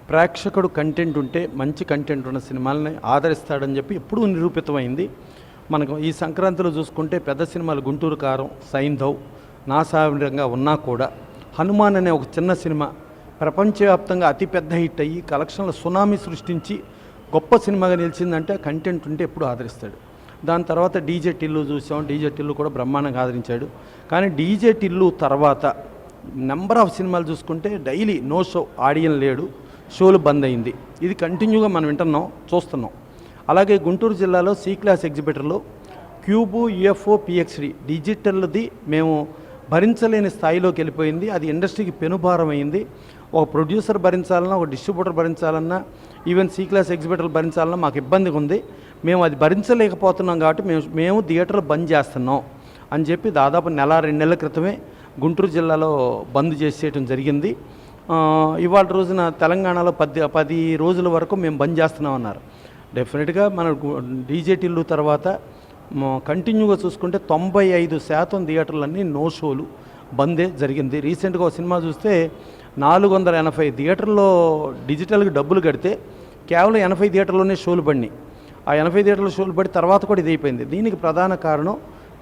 ప్రేక్షకుడు కంటెంట్ ఉంటే మంచి కంటెంట్ ఉన్న సినిమాలని ఆదరిస్తాడని చెప్పి ఎప్పుడూ నిరూపితమైంది. మనకు ఈ సంక్రాంతిలో చూసుకుంటే పెద్ద సినిమాలు గుంటూరు కారం, సైంధవ్, నా సావిరంగా ఉన్నా కూడా హనుమాన్ అనే ఒక చిన్న సినిమా ప్రపంచవ్యాప్తంగా అతిపెద్ద హిట్ అయ్యి కలెక్షన్ల సునామీ సృష్టించి గొప్ప సినిమాగా నిలిచిందంటే కంటెంట్ ఉంటే ఎప్పుడు ఆదరిస్తాడు. దాని తర్వాత డీజే టిల్లు చూసాం. డీజే టిల్లు కూడా బ్రహ్మాండంగా ఆదరించాడు. కానీ డీజే టిల్లు తర్వాత నెంబర్ ఆఫ్ సినిమాలు చూసుకుంటే డైలీ నో షో, ఆడియన్ లేడు, షోలు బంద్ అయింది. ఇది కంటిన్యూగా మనం వింటున్నాం, చూస్తున్నాం. అలాగే గుంటూరు జిల్లాలో సి క్లాస్ ఎగ్జిబిటర్లో క్యూబు, యుఎఫ్ఓ, పిఎక్స్డి డిజిటల్ది మేము భరించలేని స్థాయిలోకి వెళ్ళిపోయింది. అది ఇండస్ట్రీకి పెనుభారం అయింది. ఒక ప్రొడ్యూసర్ భరించాలన్నా, ఒక డిస్ట్రిబ్యూటర్ భరించాలన్నా, ఈవెన్ సి క్లాస్ ఎగ్జిబిటర్లు భరించాలన్నా మాకు ఇబ్బందిగా ఉంది. మేము అది భరించలేకపోతున్నాం కాబట్టి మేము థియేటర్లు బంద్ చేస్తున్నాం అని చెప్పి దాదాపు నెల 2 నెలల క్రితమే గుంటూరు జిల్లాలో బంద్ చేసేయటం జరిగింది. ఇవాళ రోజున తెలంగాణలో 10 రోజుల వరకు మేము బంద్ చేస్తున్నామన్నారు. డెఫినెట్గా మన డీజే టిల్లు తర్వాత కంటిన్యూగా చూసుకుంటే 95% థియేటర్లన్నీ నో షోలు, బందే జరిగింది. రీసెంట్గా ఒక సినిమా చూస్తే 480 థియేటర్లో డిజిటల్కి డబ్బులు కడితే కేవలం 80 థియేటర్లోనే షోలు పడినాయి. ఆ 80 థియేటర్లో షోలు పడి తర్వాత కూడా ఇది అయిపోయింది. దీనికి ప్రధాన కారణం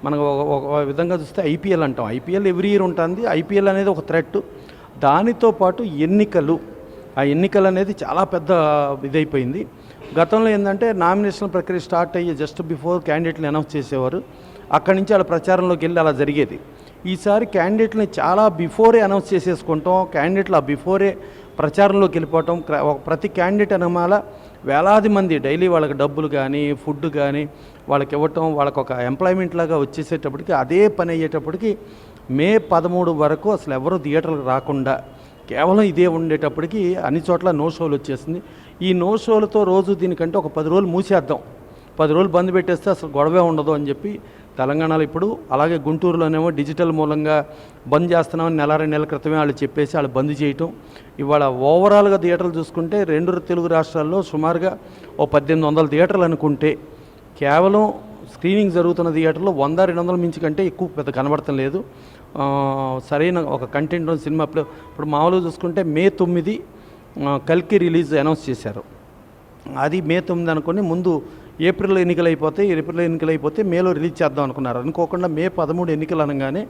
మనకు ఒక విధంగా చూస్తే ఐపీఎల్ అంటాం. ఐపీఎల్ ఎవ్రీ ఇయర్ ఉంటుంది. ఐపీఎల్ అనేది ఒక థ్రెట్. దానితో పాటు ఎన్నికలు, ఆ ఎన్నికలు అనేది చాలా పెద్ద ఇదైపోయింది. గతంలో ఏంటంటే నామినేషన్ ప్రక్రియ స్టార్ట్ అయ్యి జస్ట్ బిఫోర్ క్యాండిడేట్ని అనౌన్స్ చేసేవారు. అక్కడి నుంచి వాళ్ళ ప్రచారంలోకి వెళ్ళి అలా జరిగేది. ఈసారి క్యాండిడేట్ని చాలా బిఫోరే అనౌన్స్ చేసేసుకుంటాం. క్యాండిడేట్లు ఆ బిఫోరే ప్రచారంలోకి వెళ్ళిపోవటం. ప్రతి క్యాండిడేట్ అనమాల వేలాది మంది డైలీ వాళ్ళకి డబ్బులు కానీ, ఫుడ్ కానీ వాళ్ళకి ఇవ్వటం, వాళ్ళకి ఒక ఎంప్లాయ్మెంట్ లాగా వచ్చేసేటప్పటికి అదే పని అయ్యేటప్పటికి మే 13 వరకు అసలు ఎవరు థియేటర్లకు రాకుండా కేవలం ఇదే ఉండేటప్పటికి అన్ని చోట్ల నో షోలు వచ్చేసింది. ఈ నో షోలతో రోజు దీనికంటే ఒక 10 రోజులు మూసేద్దాం, 10 రోజులు బంద్ పెట్టేస్తే అసలు గొడవే ఉండదు అని చెప్పి తెలంగాణలో ఇప్పుడు, అలాగే గుంటూరులోనేమో డిజిటల్ మూలంగా బంద్ చేస్తున్నామని నెల 2 నెలల క్రితమే వాళ్ళు చెప్పేసి వాళ్ళు బంద్ చేయటం. ఇవాళ ఓవరాల్గా థియేటర్లు చూసుకుంటే 2 తెలుగు రాష్ట్రాల్లో సుమారుగా 1800 థియేటర్లు అనుకుంటే కేవలం స్క్రీనింగ్ జరుగుతున్న థియేటర్లో 100-200 మించి కంటే ఎక్కువ పెద్ద కనబడటం లేదు. సరైన ఒక కంటెంట్ సినిమా ఇప్పుడు మామూలుగా చూసుకుంటే మే 9 కల్కి రిలీజ్ అనౌన్స్ చేశారు. అది మే 9 అనుకుని ముందు ఏప్రిల్లో ఎన్నికలు అయిపోతే మేలో రిలీజ్ చేద్దాం అనుకున్నారు. అనుకోకుండా మే 13 ఎన్నికలు అనగానే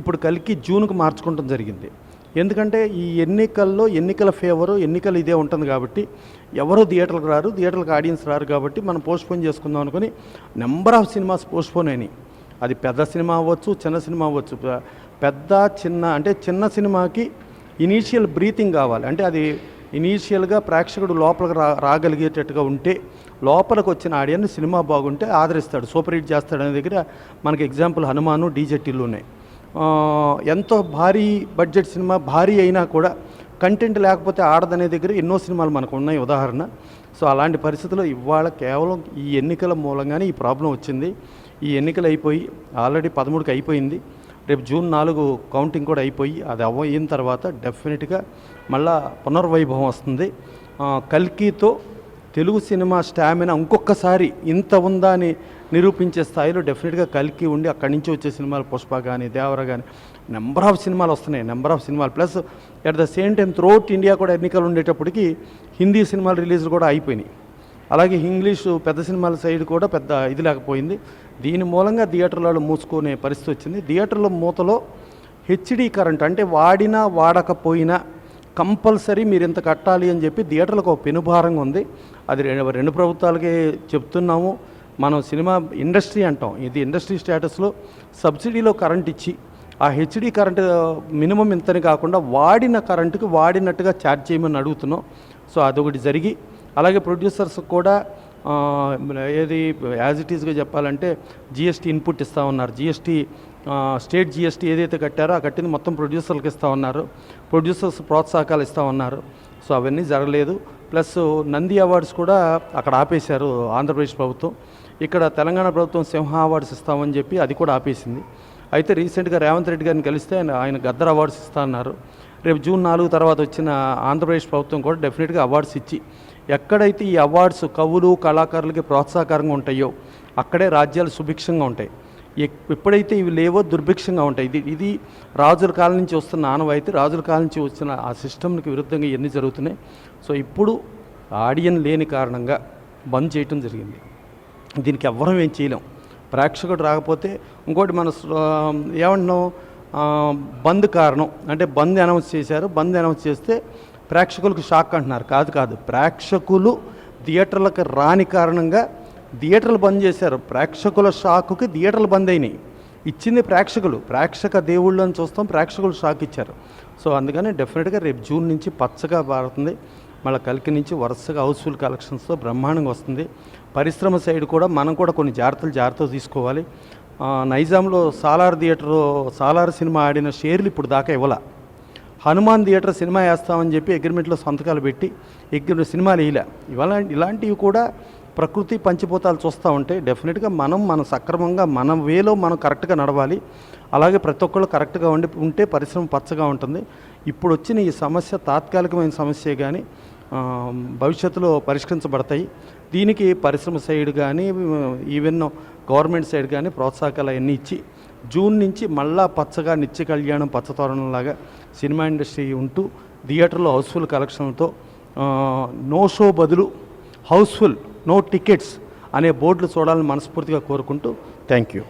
ఇప్పుడు కల్కి జూన్కు మార్చుకోవడం జరిగింది. ఎందుకంటే ఈ ఎన్నికల ఫేవరు, ఎన్నికలు ఇదే ఉంటుంది కాబట్టి ఎవరు థియేటర్లకు రారు, థియేటర్లకు ఆడియన్స్ రారు కాబట్టి మనం పోస్ట్పోన్ చేసుకుందాం అనుకుని నెంబర్ ఆఫ్ సినిమాస్ పోస్ట్పోన్ అయినాయి. అది పెద్ద సినిమా అవ్వచ్చు, చిన్న సినిమా అవ్వచ్చు. చిన్న సినిమాకి ఇనీషియల్ బ్రీతింగ్ కావాలి. అంటే అది ఇనీషియల్గా ప్రేక్షకుడు లోపలికి రాగలిగేటట్టుగా ఉంటే, లోపలికి వచ్చిన ఆడియన్స్ సినిమా బాగుంటే ఆదరిస్తాడు, సూపర్ హిట్ చేస్తాడు. అనే దగ్గర మనకి ఎగ్జాంపుల్ హనుమాను, డీజే టిల్లు ఉన్నాయి. ఎంతో భారీ బడ్జెట్ సినిమా, భారీ అయినా కూడా కంటెంట్ లేకపోతే ఆడదనే దగ్గర ఎన్నో సినిమాలు మనకు ఉన్నాయి ఉదాహరణ. సో అలాంటి పరిస్థితుల్లో ఇవాళ కేవలం ఈ ఎన్నికల మూలంగానే ఈ ప్రాబ్లం వచ్చింది. ఈ ఎన్నికలు అయిపోయి ఆల్రెడీ 13కి అయిపోయింది. రేపు జూన్ 4 కౌంటింగ్ కూడా అయిపోయి అది అయిన తర్వాత డెఫినెట్గా మళ్ళా పునర్వైభవం వస్తుంది. కల్కితో తెలుగు సినిమా స్టామినా ఇంకొకసారి ఇంత ఉందా అని నిరూపించే స్థాయిలో డెఫినెట్గా కల్కి ఉండి అక్కడి నుంచి వచ్చే సినిమాలు పుష్ప కానీ, దేవర కానీ నెంబర్ ఆఫ్ సినిమాలు వస్తున్నాయి. Plus at the same time throughout India కూడా ఎన్నికలు ఉండేటప్పటికి హిందీ సినిమాల రిలీజ్ కూడా అయిపోయినాయి. అలాగే ఇంగ్లీషు పెద్ద సినిమాల సైడ్ కూడా పెద్ద ఇది లేకపోయింది. దీని మూలంగా థియేటర్లలో మూసుకునే పరిస్థితి వచ్చింది. థియేటర్ల మూతలో హెచ్డి కరెంట్, అంటే వాడినా వాడకపోయినా కంపల్సరీ మీరు ఇంత కట్టాలి అని చెప్పి థియేటర్లకు ఒక పెనుభారంగా ఉంది. అది 2 ప్రభుత్వాలకే చెప్తున్నాము. మనం సినిమా ఇండస్ట్రీ అంటాం. ఇది ఇండస్ట్రీ స్టేటస్లో సబ్సిడీలో కరెంట్ ఇచ్చి ఆ హెచ్డి కరెంట్ మినిమం ఇంతని కాకుండా వాడిన కరెంటుకి వాడినట్టుగా ఛార్జ్ చేయమని అడుగుతున్నాం. సో అదొకటి జరిగి, అలాగే ప్రొడ్యూసర్స్ కూడా ఏది యాజ్ ఇట్ ఈస్గా చెప్పాలంటే జిఎస్టీ ఇన్పుట్ ఇస్తూ ఉన్నారు. స్టేట్ జిఎస్టీ ఏదైతే కట్టారో ఆ కట్టింది మొత్తం ప్రొడ్యూసర్లకు ఇస్తూ ఉన్నారు. ప్రొడ్యూసర్స్ ప్రోత్సాహకాలు ఇస్తూ ఉన్నారు. సో అవన్నీ జరగలేదు. ప్లస్ నంది అవార్డ్స్ కూడా అక్కడ ఆపేశారు ఆంధ్రప్రదేశ్ ప్రభుత్వం. ఇక్కడ తెలంగాణ ప్రభుత్వం సింహ అవార్డ్స్ ఇస్తామని చెప్పి అది కూడా ఆపేసింది. అయితే రీసెంట్గా రేవంత్ రెడ్డి గారిని కలిస్తే ఆయన గద్దర్ అవార్డ్స్ ఇస్తా అన్నారు. రేపు జూన్ 4 తర్వాత వచ్చిన ఆంధ్రప్రదేశ్ ప్రభుత్వం కూడా డెఫినెట్గా అవార్డ్స్ ఇచ్చి, ఎక్కడైతే ఈ అవార్డ్స్ కవులు, కళాకారులకి ప్రోత్సాహకరంగా ఉంటాయో అక్కడే రాజ్యాలు సుభిక్షంగా ఉంటాయి. ఎప్పుడైతే ఇవి లేవో దుర్భిక్షంగా ఉంటాయి. ఇది రాజుల కాలం నుంచి వస్తున్న ఆనవాయితీ, రాజుల కాలం నుంచి వచ్చిన ఆ సిస్టమ్కి విరుద్ధంగా ఇవన్నీ జరుగుతున్నాయి. సో ఇప్పుడు ఆడియన్ లేని కారణంగా బంద్ చేయటం జరిగింది. దీనికి ఎవ్వరం ఏం చేయలేం. ప్రేక్షకుడు రాకపోతే ఇంకోటి మన ఏమంటున్నాం, బంద్ కారణం అంటే బంద్ అనౌన్స్ చేశారు, బంద్ అనౌన్స్ చేస్తే ప్రేక్షకులకు షాక్ అంటున్నారు. కాదు, ప్రేక్షకులు థియేటర్లకు రాని కారణంగా థియేటర్లు బంద్ చేశారు. ప్రేక్షకుల షాకుకి థియేటర్లు బంద్ అయినాయి. ఇచ్చింది ప్రేక్షకులు, ప్రేక్షక దేవుళ్ళు అని చూస్తాం, ప్రేక్షకులు షాక్ ఇచ్చారు. సో అందుకని డెఫినెట్గా రేపు జూన్ నుంచి పచ్చగా మారుతుంది. మళ్ళీ కలికి నుంచి వరుసగా హౌస్ఫుల్ కలెక్షన్స్తో బ్రహ్మాండంగా వస్తుంది. పరిశ్రమ సైడ్ కూడా మనం కూడా కొన్ని జాగ్రత్తలు తీసుకోవాలి. నైజాంలో సాలార్ సినిమా ఆడిన షేర్లు ఇప్పుడు దాకా ఇవ్వాల. హనుమాన్ థియేటర్ సినిమా వేస్తామని చెప్పి అగ్రిమెంట్లో సంతకాలు పెట్టి సినిమాలు వేయలే. ఇలాంటివి కూడా ప్రకృతి పంచిపోతాలు చూస్తూ ఉంటే డెఫినెట్గా మన సక్రమంగా మన వేలో మనం కరెక్ట్గా నడవాలి. అలాగే ప్రతి ఒక్కళ్ళు కరెక్ట్గా ఉంటే పరిశ్రమ పచ్చగా ఉంటుంది. ఇప్పుడు వచ్చిన ఈ సమస్య తాత్కాలికమైన సమస్య కానీ భవిష్యత్తులో పరిష్కరించబడతాయి. దీనికి పరిశ్రమ సైడ్ కానీ ఈవెన్ గవర్నమెంట్ సైడ్ కానీ ప్రోత్సాహకాలు అవన్నీ ఇచ్చి జూన్ నుంచి మళ్ళా పచ్చగా నిత్య కళ్యాణం పచ్చతోరణంలాగా సినిమా ఇండస్ట్రీ ఉంటూ థియేటర్లో హౌస్ఫుల్ కలెక్షన్లతో నో షో బదులు హౌస్ఫుల్, నో టికెట్స్ అనే బోర్డులు చూడాలని మనస్ఫూర్తిగా కోరుకుంటూ థ్యాంక్ యూ.